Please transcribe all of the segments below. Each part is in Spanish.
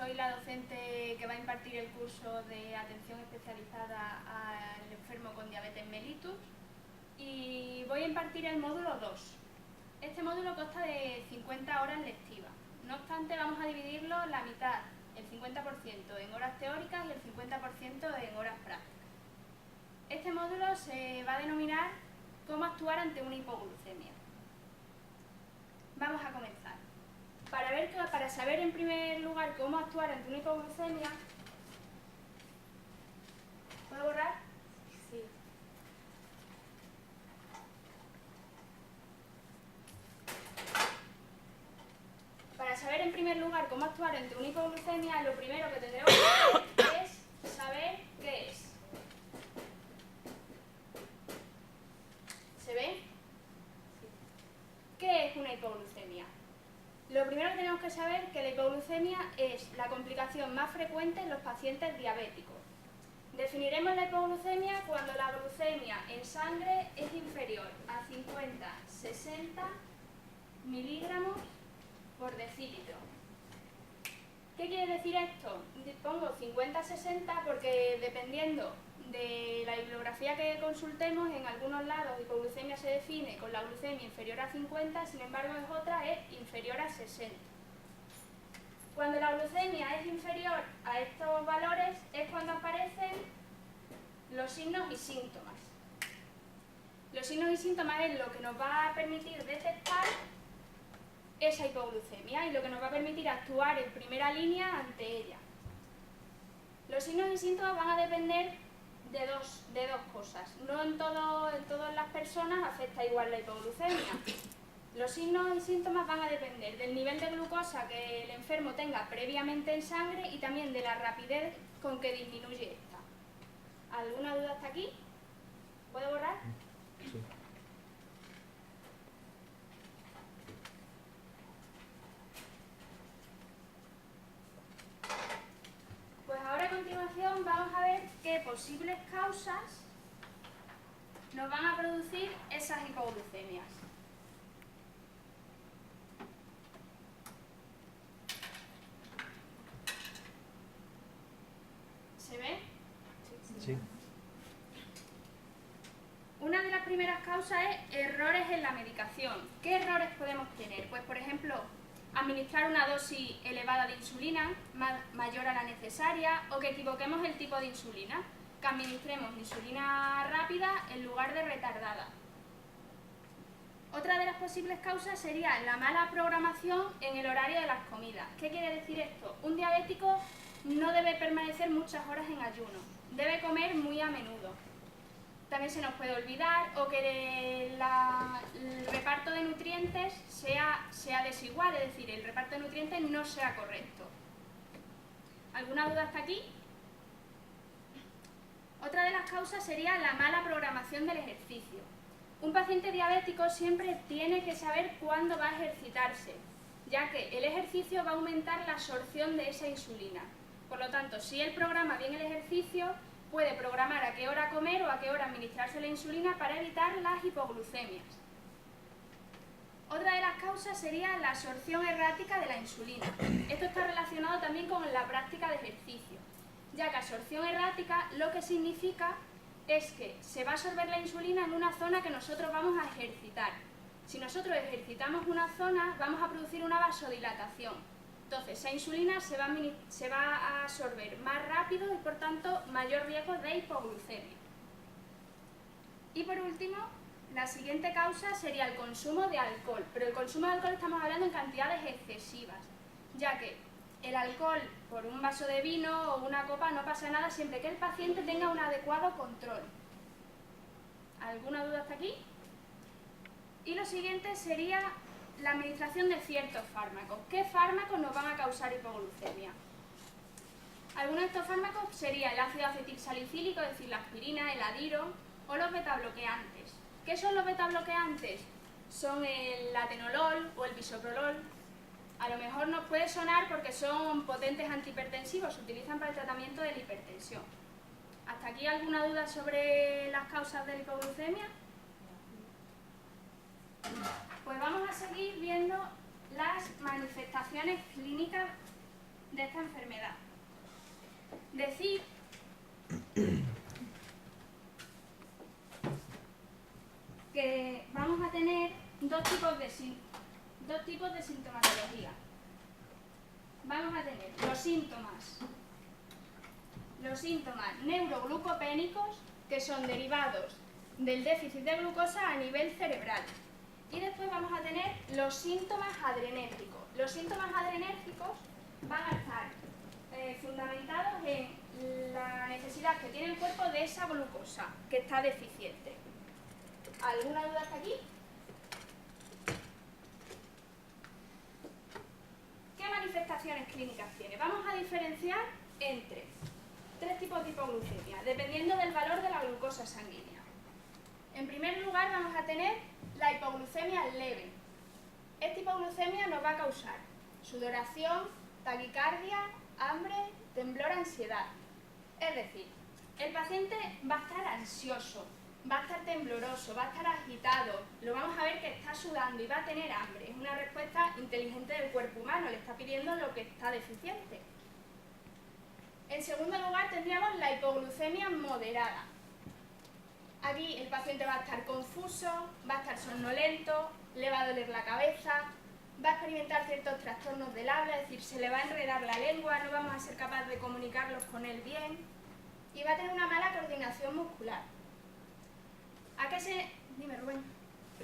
soy la docente que va a impartir el curso de atención especializada al enfermo con diabetes mellitus y voy a impartir el módulo 2. Este módulo consta de 50 horas lectivas. No obstante, vamos a dividirlo la mitad, el 50% en horas teóricas y el 50% en horas prácticas. Este módulo se va a denominar cómo actuar ante una hipoglucemia. Vamos a comenzar. Para saber en primer lugar cómo actuar ante una hipoglucemia, ¿puedo borrar? Sí. Para saber en primer lugar cómo actuar ante una hipoglucemia, lo primero que tendremos que hacer es saber qué es. ¿Se ve? ¿Qué es una hipoglucemia? Lo primero que tenemos que saber es que la hipoglucemia es la complicación más frecuente en los pacientes diabéticos. Definiremos la hipoglucemia cuando la glucemia en sangre es inferior a 50-60 miligramos por decilitro. ¿Qué quiere decir esto? Pongo 50-60 porque dependiendo de la bibliografía que consultemos, en algunos lados hipoglucemia se define con la glucemia inferior a 50, sin embargo en otras es inferior a 60. Cuando la glucemia es inferior a estos valores es cuando aparecen los signos y síntomas. Los signos y síntomas es lo que nos va a permitir detectar esa hipoglucemia y lo que nos va a permitir actuar en primera línea ante ella. Los signos y síntomas van a depender de dos cosas. No en todas las personas afecta igual la hipoglucemia. Los signos y síntomas van a depender del nivel de glucosa que el enfermo tenga previamente en sangre y también de la rapidez con que disminuye esta. ¿Alguna duda hasta aquí? ¿Puedo borrar? Sí. Pues ahora a continuación vamos a ver qué posibles causas nos van a producir esas hipoglucemias. ¿Se ve? Sí. Una de las primeras causas es errores en la medicación. ¿Qué errores podemos tener? Pues por ejemplo, administrar una dosis elevada de insulina, mayor a la necesaria, o que equivoquemos el tipo de insulina, que administremos insulina rápida en lugar de retardada. Otra de las posibles causas sería la mala programación en el horario de las comidas. ¿Qué quiere decir esto? Un diabético no debe permanecer muchas horas en ayuno, debe comer muy a menudo. También se nos puede olvidar o que el reparto de nutrientes sea desigual, es decir, el reparto de nutrientes no sea correcto. ¿Alguna duda hasta aquí? Otra de las causas sería la mala programación del ejercicio. Un paciente diabético siempre tiene que saber cuándo va a ejercitarse, ya que el ejercicio va a aumentar la absorción de esa insulina. Por lo tanto, si él programa bien el ejercicio, puede programar a qué hora comer o a qué hora administrarse la insulina para evitar las hipoglucemias. Otra de las causas sería la absorción errática de la insulina. Esto está relacionado también con la práctica de ejercicio, ya que absorción errática lo que significa es que se va a absorber la insulina en una zona que nosotros vamos a ejercitar. Si nosotros ejercitamos una zona, vamos a producir una vasodilatación. Entonces, esa insulina se va a absorber más rápido y, por tanto, mayor riesgo de hipoglucemia. Y, por último, la siguiente causa sería el consumo de alcohol. Pero el consumo de alcohol estamos hablando en cantidades excesivas, ya que el alcohol por un vaso de vino o una copa no pasa nada siempre que el paciente tenga un adecuado control. ¿Alguna duda hasta aquí? Y lo siguiente sería la administración de ciertos fármacos. ¿Qué fármacos nos van a causar hipoglucemia? Algunos de estos fármacos serían el ácido acetilsalicílico, es decir, la aspirina, el adiro, o los betabloqueantes. ¿Qué son los betabloqueantes? Son el atenolol o el bisoprolol. A lo mejor nos puede sonar porque son potentes antihipertensivos, se utilizan para el tratamiento de la hipertensión. ¿Hasta aquí alguna duda sobre las causas de la hipoglucemia? Pues vamos a seguir viendo las manifestaciones clínicas de esta enfermedad. Decir que vamos a tener dos tipos de sintomatología. Vamos a tener los síntomas neuroglucopénicos, que son derivados del déficit de glucosa a nivel cerebral. Y después vamos a tener los síntomas adrenérgicos. Los síntomas adrenérgicos van a estar fundamentados en la necesidad que tiene el cuerpo de esa glucosa que está deficiente. ¿Alguna duda hasta aquí? ¿Qué manifestaciones clínicas tiene? Vamos a diferenciar entre tres tipos de hipoglucemia, dependiendo del valor de la glucosa sanguínea. En primer lugar vamos a tener la hipoglucemia leve. Esta hipoglucemia nos va a causar sudoración, taquicardia, hambre, temblor, ansiedad. Es decir, el paciente va a estar ansioso, va a estar tembloroso, va a estar agitado, lo vamos a ver que está sudando y va a tener hambre. Es una respuesta inteligente del cuerpo humano, le está pidiendo lo que está deficiente. En segundo lugar tendríamos la hipoglucemia moderada. Aquí el paciente va a estar confuso, va a estar somnolento, le va a doler la cabeza, va a experimentar ciertos trastornos del habla, es decir, se le va a enredar la lengua, no vamos a ser capaces de comunicarlos con él bien y va a tener una mala coordinación muscular. ¿A qué se...? Dime, Rubén.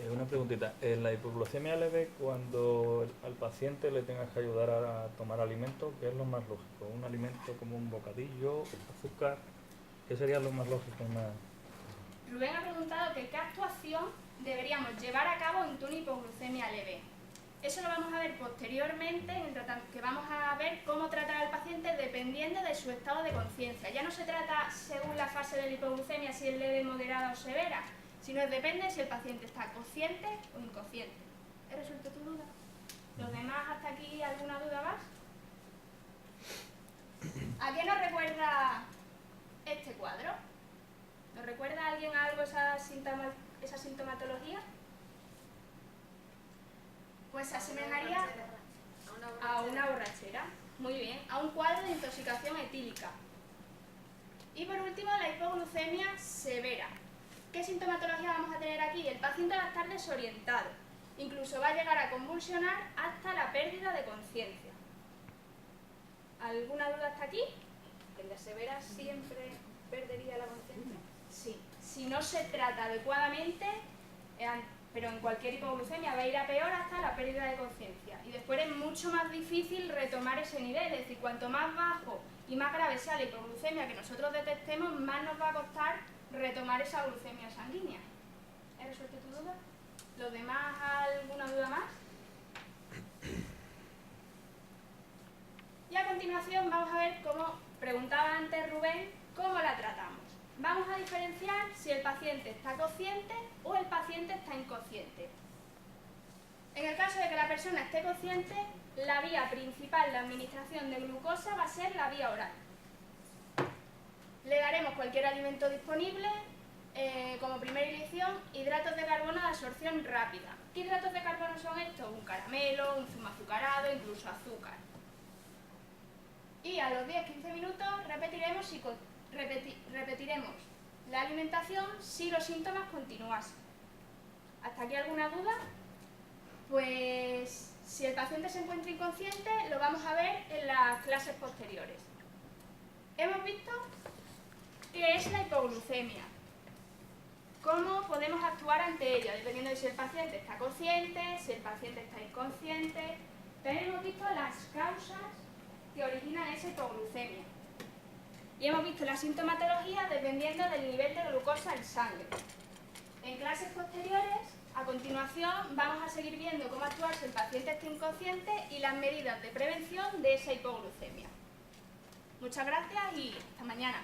Una preguntita. En la hipoglucemia leve, cuando al paciente le tengas que ayudar a tomar alimento, ¿qué es lo más lógico? ¿Un alimento como un bocadillo, azúcar? ¿Qué sería lo más lógico? Rubén ha preguntado que qué actuación deberíamos llevar a cabo en una hipoglucemia leve. Eso lo vamos a ver posteriormente, que vamos a ver cómo tratar al paciente dependiendo de su estado de conciencia. Ya no se trata según la fase de la hipoglucemia, si es leve, moderada o severa, sino depende si el paciente está consciente o inconsciente. ¿He resuelto tu duda? ¿Los demás hasta aquí alguna duda más? ¿A qué nos recuerda este cuadro? ¿Nos recuerda a alguien algo esa sintomatología? Pues se asemejaría a una borrachera. Muy bien, a un cuadro de intoxicación etílica. Y por último, la hipoglucemia severa. ¿Qué sintomatología vamos a tener aquí? El paciente va a estar desorientado. Incluso va a llegar a convulsionar hasta la pérdida de conciencia. ¿Alguna duda hasta aquí? ¿En la severa siempre perdería la conciencia? Sí. Si no se trata adecuadamente, pero en cualquier hipoglucemia va a ir a peor hasta la pérdida de conciencia. Y después es mucho más difícil retomar ese nivel. Es decir, cuanto más bajo y más grave sea la hipoglucemia que nosotros detectemos, más nos va a costar retomar esa glucemia sanguínea. ¿He resuelto tu duda? ¿Los demás alguna duda más? Y a continuación vamos a ver cómo, preguntaba antes Rubén, cómo la tratamos. Vamos a diferenciar si el paciente está consciente o el paciente está inconsciente. En el caso de que la persona esté consciente, la vía principal de administración de glucosa va a ser la vía oral. Le daremos cualquier alimento disponible, como primera elección, hidratos de carbono de absorción rápida. ¿Qué hidratos de carbono son estos? Un caramelo, un zumo azucarado, incluso azúcar. Y a los 10-15 minutos repetiremos la alimentación si los síntomas continuasen. ¿Hasta aquí alguna duda? Pues si el paciente se encuentra inconsciente, lo vamos a ver en las clases posteriores. Hemos visto qué es la hipoglucemia, cómo podemos actuar ante ella, dependiendo de si el paciente está consciente, si el paciente está inconsciente. También hemos visto las causas que originan esa hipoglucemia. Y hemos visto la sintomatología dependiendo del nivel de glucosa en sangre. En clases posteriores, a continuación, vamos a seguir viendo cómo actuar si el paciente está inconsciente y las medidas de prevención de esa hipoglucemia. Muchas gracias y hasta mañana.